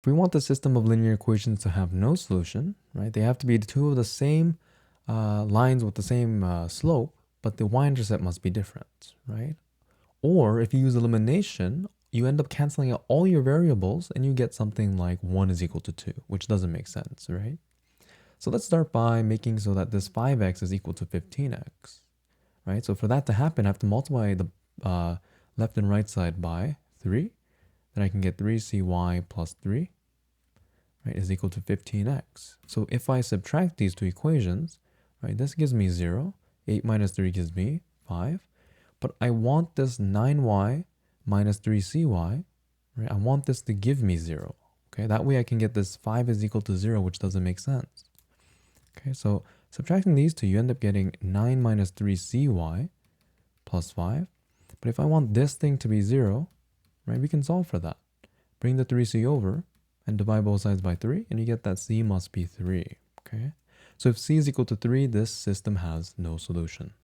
If we want the system of linear equations to have no solution, right, they have to be two of the same lines with the same slope, but the y-intercept must be different, right? Or if you use elimination, you end up canceling out all your variables and you get something like 1 is equal to 2, which doesn't make sense, right? So let's start by making so that this 5x is equal to 15x, right? So for that to happen, I have to multiply the left and right side by 3. Then I can get 3cy plus 3, right, is equal to 15x. So if I subtract these two equations, right, this gives me 0. 8 minus 3 gives me 5. But I want this 9y minus 3cy, right? I want this to give me 0. Okay, that way I can get this 5 is equal to 0, which doesn't make sense. Okay, so subtracting these two, you end up getting 9 minus 3cy plus 5. But if I want this thing to be 0, right, we can solve for that. Bring the 3c over and divide both sides by 3, and you get that c must be 3. Okay, so if c is equal to 3, this system has no solution.